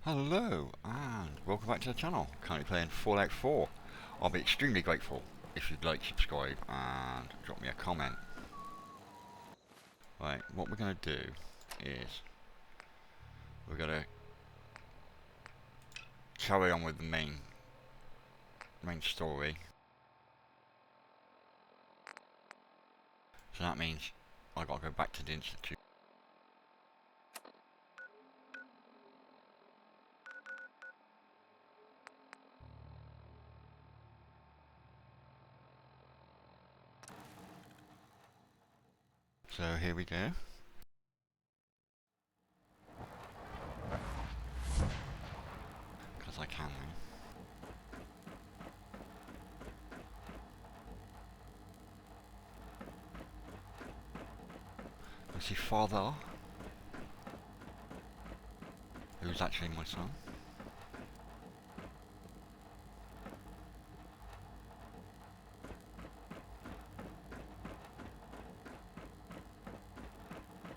Hello and welcome back to the channel. Currently playing Fallout 4. I'll be extremely grateful if you'd like, subscribe and drop me a comment. Right, what we're going to do is we're going to carry on with the main story. So that means I got to go back to the Institute. So here we go. Because I can now. I see Father, who's actually my son.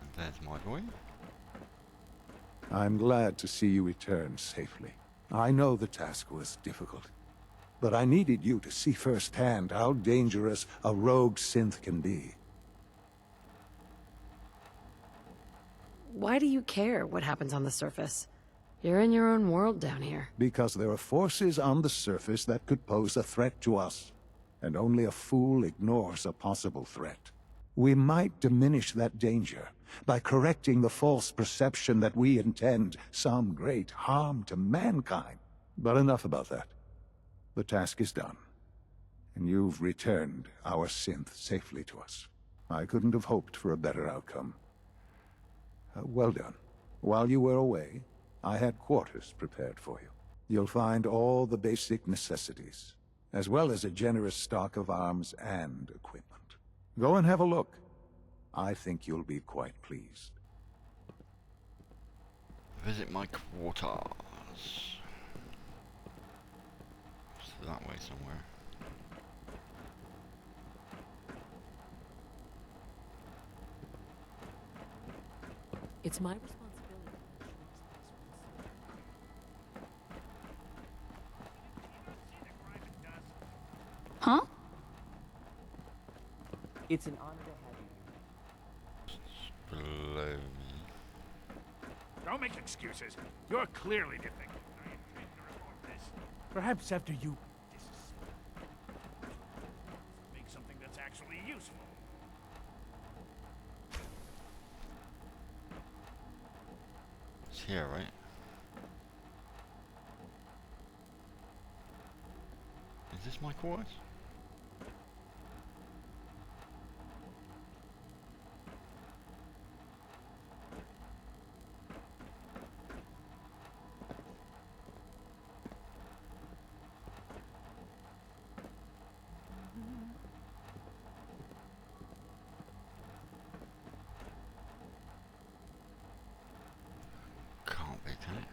And there's my boy. I'm glad to see you return safely. I know the task was difficult, but I needed you to see firsthand how dangerous a rogue synth can be. Why do you care what happens on the surface? You're in your own world down here. Because there are forces on the surface that could pose a threat to us, and only a fool ignores a possible threat. We might diminish that danger by correcting the false perception that we intend some great harm to mankind. But enough about that. The task is done, and you've returned our synth safely to us. I couldn't have hoped for a better outcome. Well done. While you were away, I had quarters prepared for you. You'll find all the basic necessities, as well as a generous stock of arms and equipment. Go and have a look. I think you'll be quite pleased. Visit my quarters. It's that way somewhere. It's my responsibility. Huh? It's an honor to have you. Below me. Don't make excuses. You're clearly defective. I intend to report this. Perhaps after you... Make something that's actually useful. It's here, right? Is this my quarters? Can't be, can it?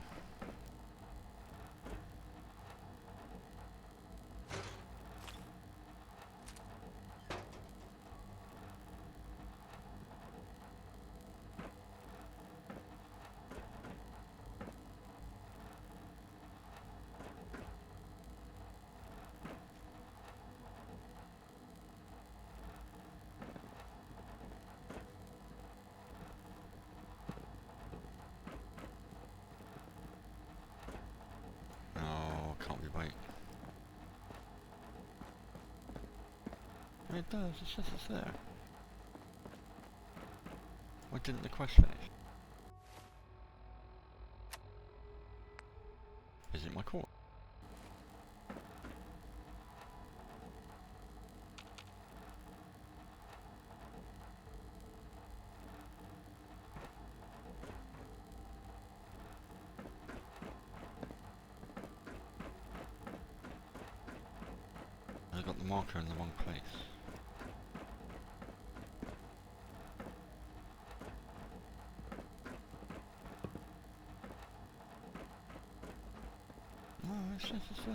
No, can't be right. It does, it says it's there. Why didn't the quest finish? Visit my court. I got the marker in the wrong place. No, it says it's there.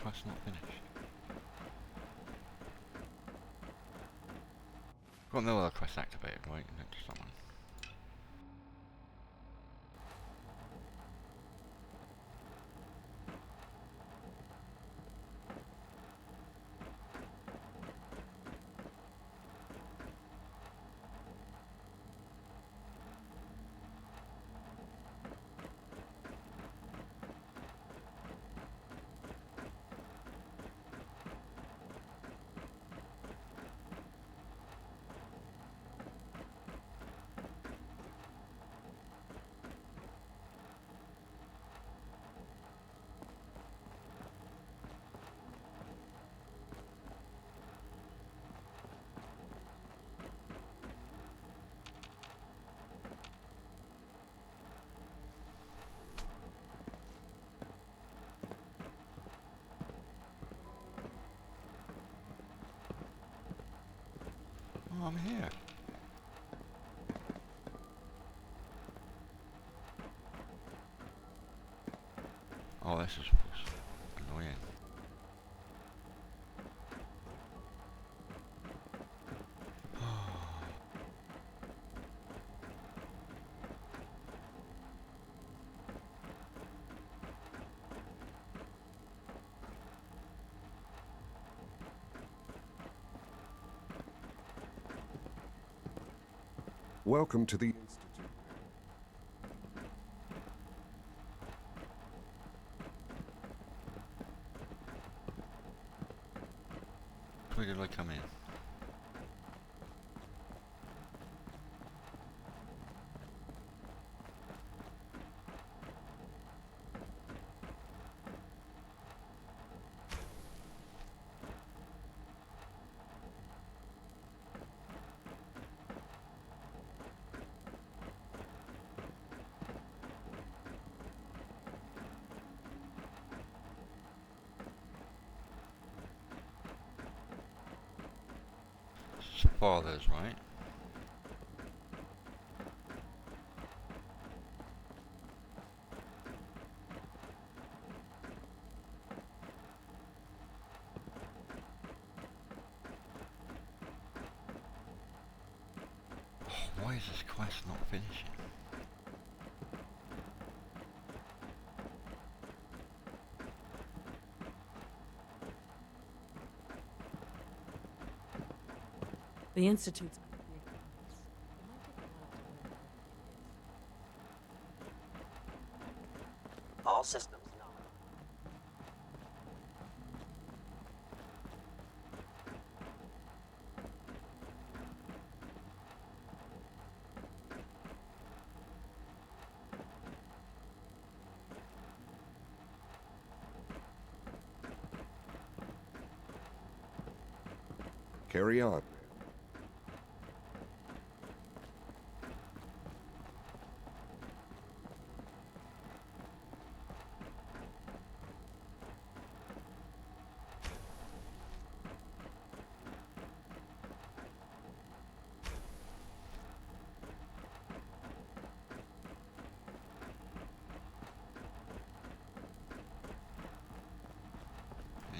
quest not finished? Got no other quest activated, right? No, just that one. Oh, I'm here. Oh, this is annoying. Welcome to the Institute. Where did I come in? It's father's, right? Oh, why is this quest not finishing? The Institute's big complex. It might take a while to learn how to it is. All systems nominal. Carry on.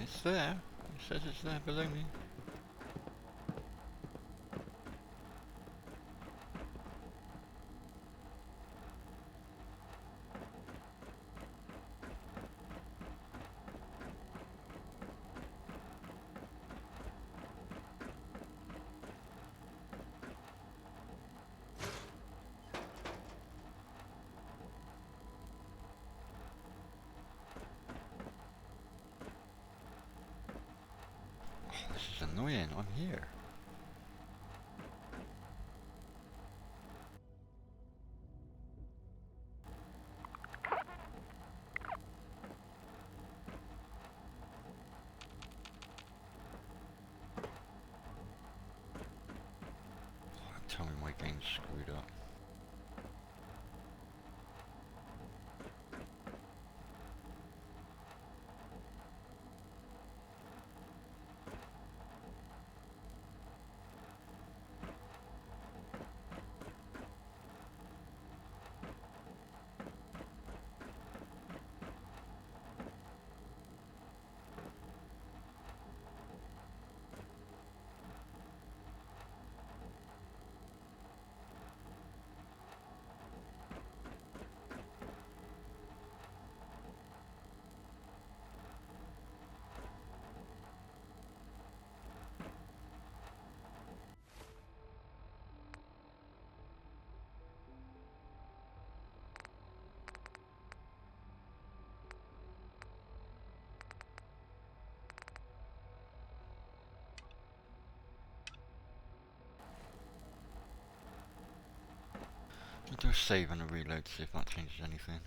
It's there. It says it's there below me. Oh, this is annoying. I'm here. Oh, tell me my game's screwed up. do a save and a reload, see if that changes anything.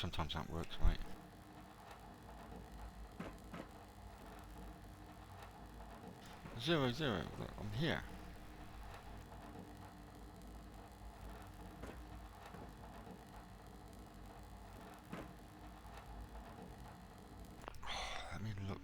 Sometimes that works, right? Zero, zero, look, I'm here. Let me look.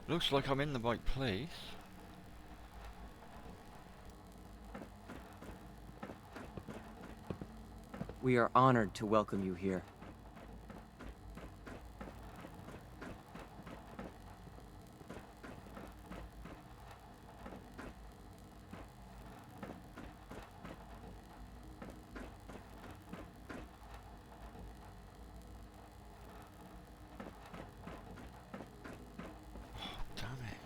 Looks like I'm in the right place. We are honored to welcome you here. Damn it.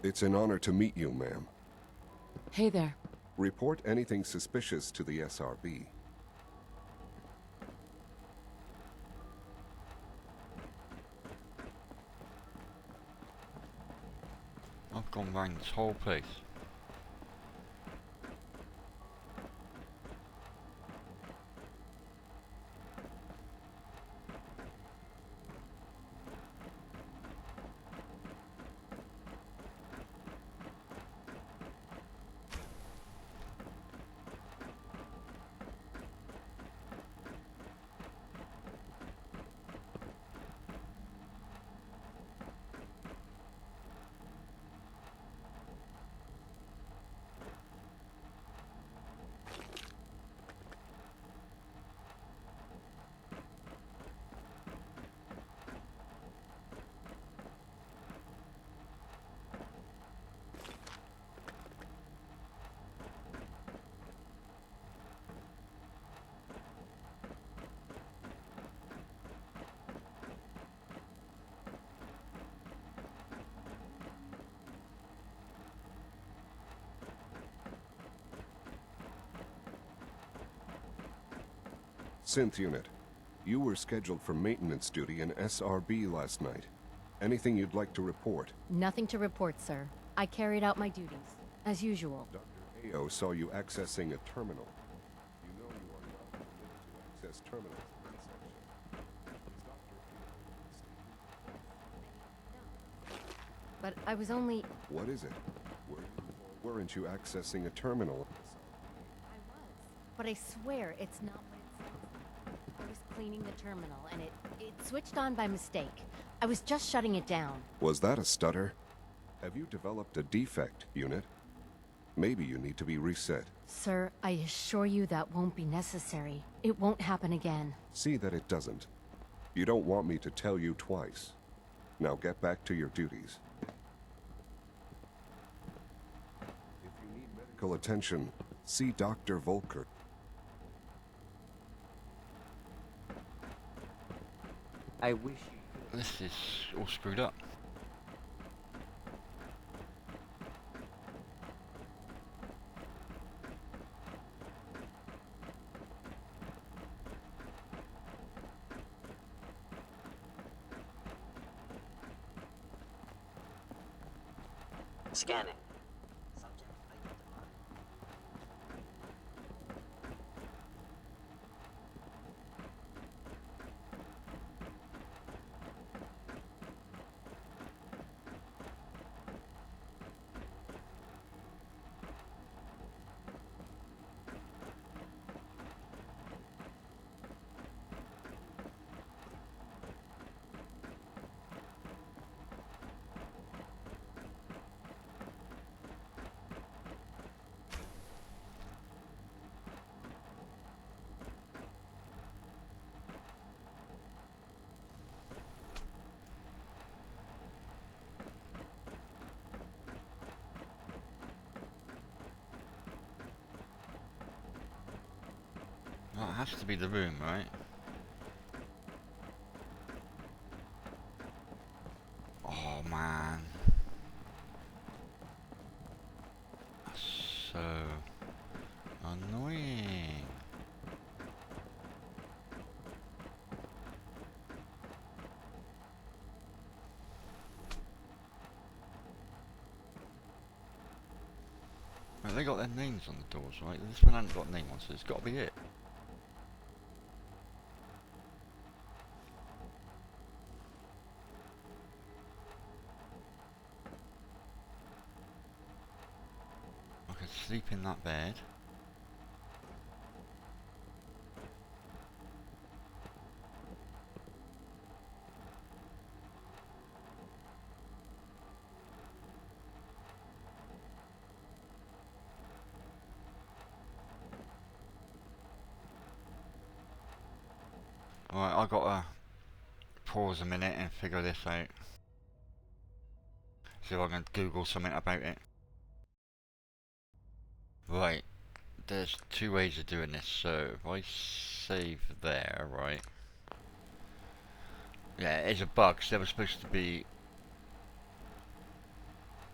It's an honor to meet you, ma'am. Hey there. Report anything suspicious to the SRB. I've gone round this whole place. Synth Unit, you were scheduled for maintenance duty in SRB last night. Anything you'd like to report? Nothing to report, sir. I carried out my duties, as usual. Dr. Ao saw you accessing a terminal. You know you are not permitted to access terminals in this section. Is Dr. Ao But I was only... What is it? Were you or weren't you accessing a terminal? I was. But I swear it's not what it says. I was cleaning the terminal, and it switched on by mistake. I was just shutting it down. Was that a stutter? Have you developed a defect, Unit? Maybe you need to be reset. Sir, I assure you that won't be necessary. It won't happen again. See that it doesn't. You don't want me to tell you twice. Now get back to your duties. If you need medical attention, see Dr. Volker. I wish you This is all screwed up. Scanning. has to be the room, right? Oh man. That's so annoying. Right, they got their names on the doors, right? This one hasn't got a name on, so it's got to be it. I could sleep in that bed. Alright, I've got to pause a minute and figure this out. See if I can Google something about it. Right, there's two ways of doing this. So if I save there, right? Yeah, it's a bug. 'Cause there was supposed to be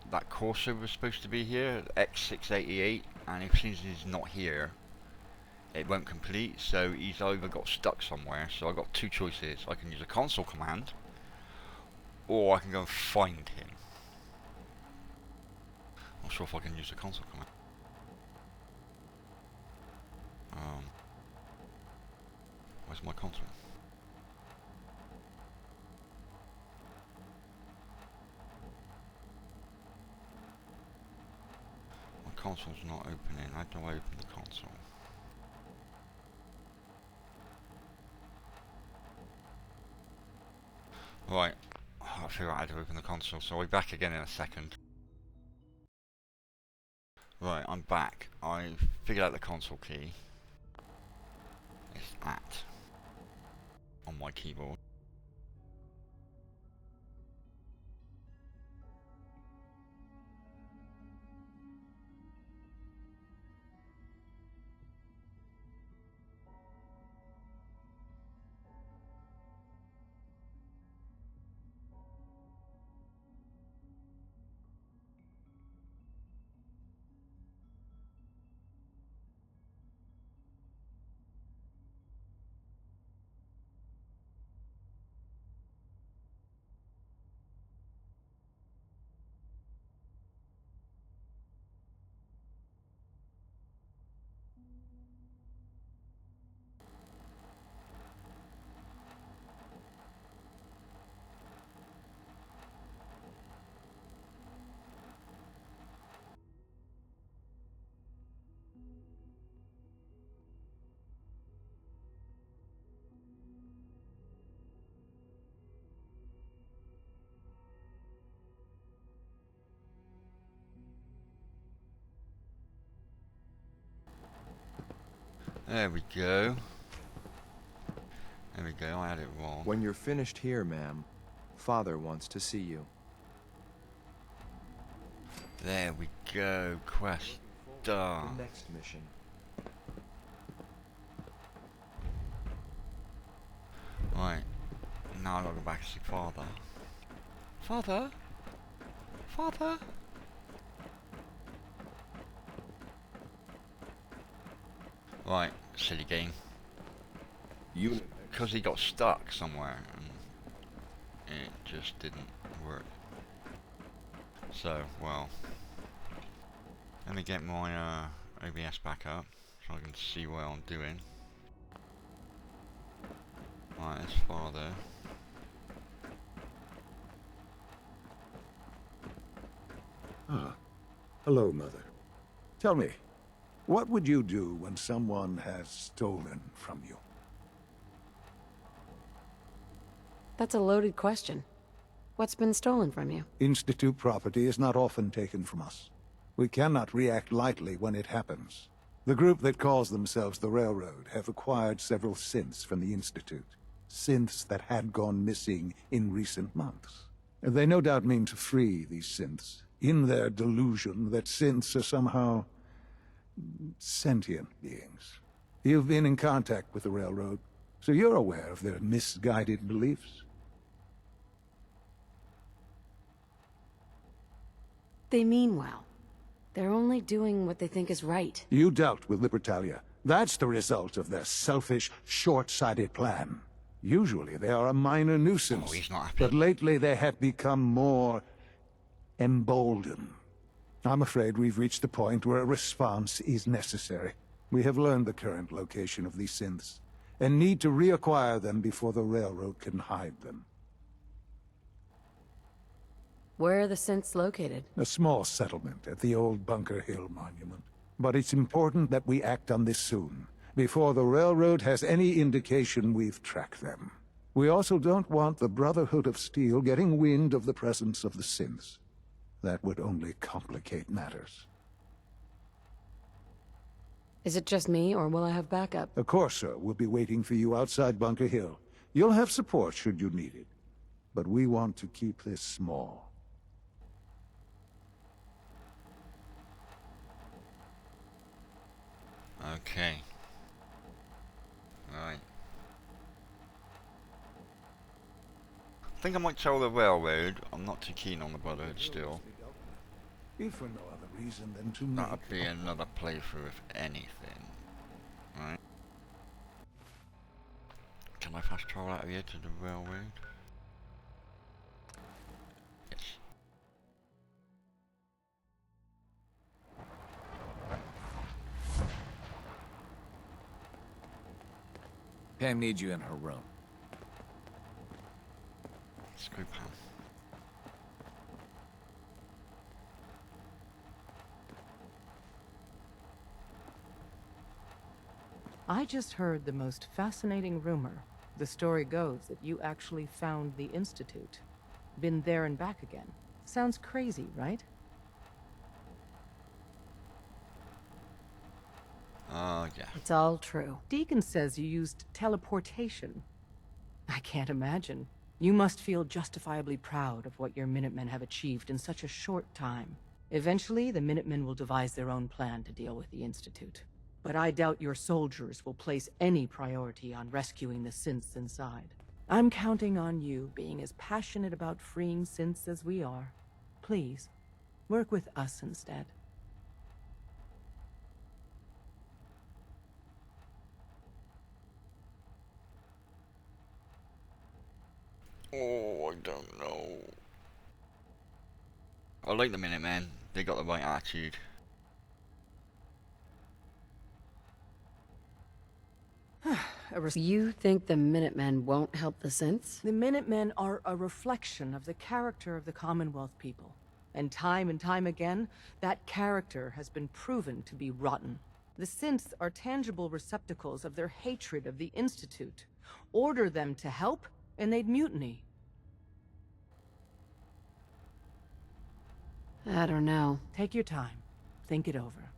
that Corso was supposed to be here, X688, and if since he's not here, it won't complete. So he's either got stuck somewhere. So I got two choices. I can use a console command, or I can go and find him. Not sure if I can use a console command. Where's my console? My console's not opening. How do I open the console? Right, I'll figure out how to open the console, so I'll be back again in a second. Right, I'm back. I figured out the console key. It's that on my keyboard. There we go. There we go, I had it wrong. When you're finished here, ma'am, Father wants to see you. There we go, quest done. The next mission. Right, now I've got to go back to see Father. Father? Father? Right, silly game. Unit Because he got stuck somewhere and it just didn't work. So, well, let me get my OBS back up so I can see what I'm doing. Right, that's Father. Ah, hello, Mother. Tell me, what would you do when someone has stolen from you? That's a loaded question. What's been stolen from you? Institute property is not often taken from us. We cannot react lightly when it happens. The group that calls themselves the Railroad have acquired several synths from the Institute. Synths that had gone missing in recent months. They no doubt mean to free these synths, in their delusion that synths are somehow sentient beings. You've been in contact with the railroad, so you're aware of their misguided beliefs. They mean well. They're only doing what they think is right. You dealt with Libertalia. That's the result of their selfish, short-sighted plan. Usually they are a minor nuisance, Oh, he's not happy. but lately they have become more emboldened. I'm afraid we've reached the point where a response is necessary. We have learned the current location of these synths, and need to reacquire them before the railroad can hide them. Where are the synths located? A small settlement at the old Bunker Hill Monument. But it's important that we act on this soon, before the railroad has any indication we've tracked them. We also don't want the Brotherhood of Steel getting wind of the presence of the synths. That would only complicate matters. Is it just me, or will I have backup? A Corsair will be waiting for you outside Bunker Hill. You'll have support should you need it. But we want to keep this small. Okay. Right. I think I might tell the railroad. I'm not too keen on the Brotherhood still. If for no other reason than to make... That'd be another playthrough if anything. Right. Can I fast travel out of here to the railroad? Yes. Pam needs you in her room. Screw Pam. I just heard the most fascinating rumor. The story goes that you actually found the Institute. Been there and back again. Sounds crazy, right? Oh, yeah. It's all true. Deacon says you used teleportation. I can't imagine. You must feel justifiably proud of what your Minutemen have achieved in such a short time. Eventually, the Minutemen will devise their own plan to deal with the Institute. But I doubt your soldiers will place any priority on rescuing the synths inside. I'm counting on you being as passionate about freeing synths as we are. Please, work with us instead. Oh, I don't know. I like the Minutemen. They got the right attitude. You think the Minutemen won't help the synths? The Minutemen are a reflection of the character of the Commonwealth people. And time again, that character has been proven to be rotten. The synths are tangible receptacles of their hatred of the Institute. Order them to help, and they'd mutiny. I don't know. Take your time. Think it over.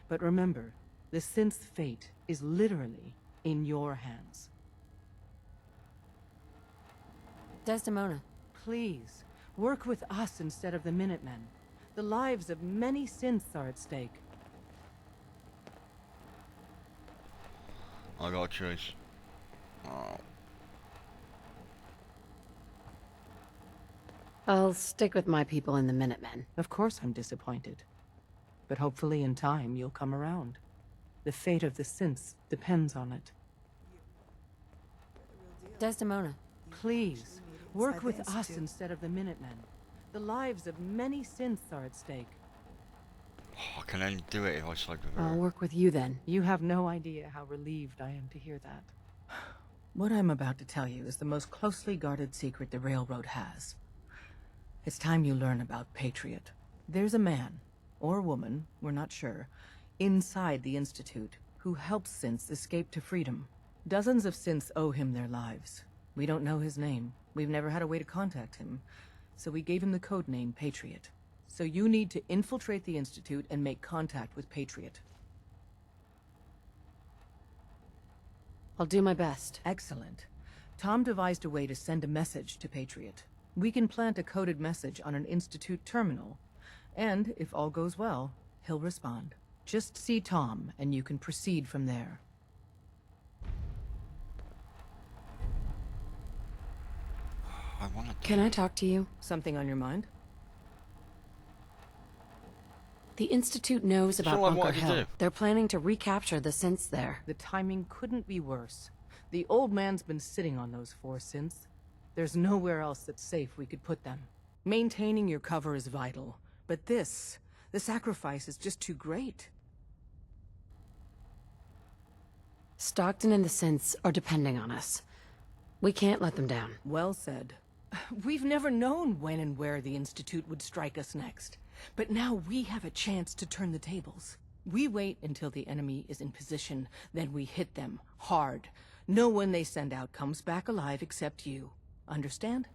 But remember, the synth's fate is literally in your hands. Desdemona. Please, work with us instead of the Minutemen. The lives of many synths are at stake. I got a choice. Oh. I'll stick with my people in the Minutemen. Of course I'm disappointed. But hopefully in time you'll come around. The fate of the synths depends on it. Desdemona. Please, work with us instead of the Minutemen. The lives of many synths are at stake. I can only do it if I side with I'll her. work with you then. You have no idea how relieved I am to hear that. What I'm about to tell you is the most closely guarded secret the Railroad has. It's time you learn about Patriot. There's a man, or woman, we're not sure, inside the Institute, who helps synths escape to freedom. Dozens of synths owe him their lives. We don't know his name. We've never had a way to contact him. So we gave him the codename Patriot. So you need to infiltrate the Institute and make contact with Patriot. I'll do my best. Excellent. Tom devised a way to send a message to Patriot. We can plant a coded message on an Institute terminal. And, if all goes well, he'll respond. Just see Tom, and you can proceed from there. I want to. Can I talk to you? Something on your mind? The Institute knows That's about all I Bunker wanted to Hill. do. They're planning to recapture the synths there. The timing couldn't be worse. The old man's been sitting on those 4 synths. There's nowhere else that's safe we could put them. Maintaining your cover is vital, but the sacrifice is just too great. Stockton and the synths are depending on us. We can't let them down. Well said. We've never known when and where the Institute would strike us next. But now we have a chance to turn the tables. We wait until the enemy is in position, then we hit them hard. No one they send out comes back alive except you. Understand?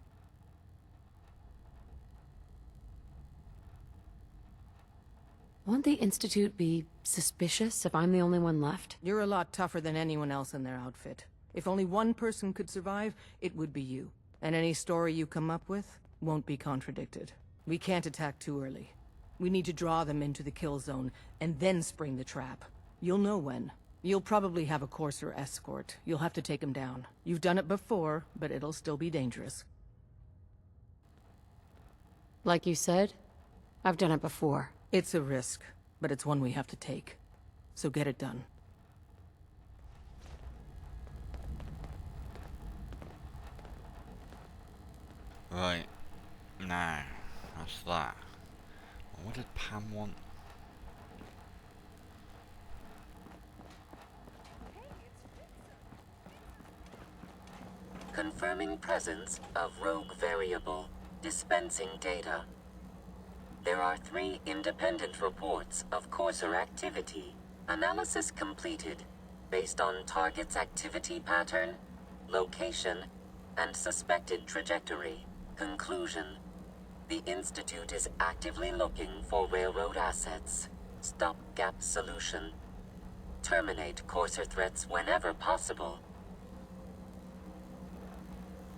Won't the Institute be suspicious if I'm the only one left? You're a lot tougher than anyone else in their outfit. If only one person could survive, it would be you. And any story you come up with won't be contradicted. We can't attack too early. We need to draw them into the kill zone, and then spring the trap. You'll know when. You'll probably have a Courser escort. You'll have to take him down. You've done it before, but it'll still be dangerous. Like you said, I've done it before. It's a risk, but it's one we have to take. So get it done. Right. Now, that's that. What did Pam want? Confirming presence of rogue variable. Dispensing data. There are 3 independent reports of Courser activity. Analysis completed, based on target's activity pattern, location, and suspected trajectory. Conclusion. The Institute is actively looking for railroad assets. Stopgap solution. Terminate Courser threats whenever possible.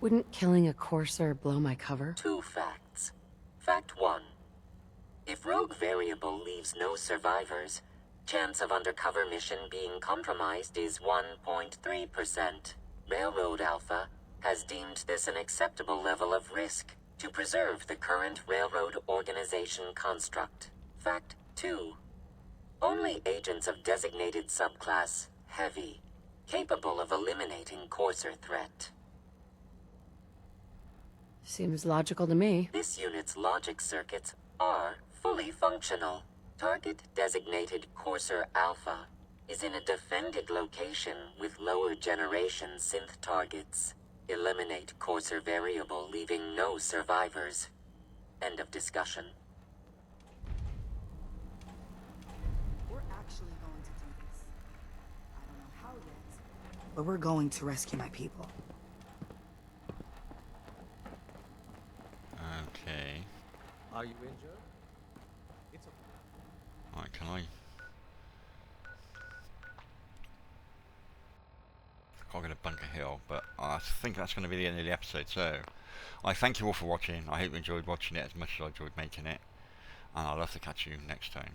Wouldn't killing a Courser blow my cover? 2 facts. Fact 1. If Rogue Variable leaves no survivors, chance of undercover mission being compromised is 1.3%. Railroad Alpha has deemed this an acceptable level of risk to preserve the current railroad organization construct. Fact 2. Only agents of designated subclass Heavy capable of eliminating Courser threat. Seems logical to me. This unit's logic circuits are fully functional. Target designated Courser Alpha is in a defended location with lower generation synth targets. Eliminate Courser Variable, leaving no survivors. End of discussion. We're actually going to do this. I don't know how yet, but we're going to rescue my people. Okay. Are you injured? It's okay. Alright, can I? I've got to Bunker Hill, but I think that's going to be the end of the episode. So, I thank you all for watching. I hope you enjoyed watching it as much as I enjoyed making it, and I'll have to catch you next time.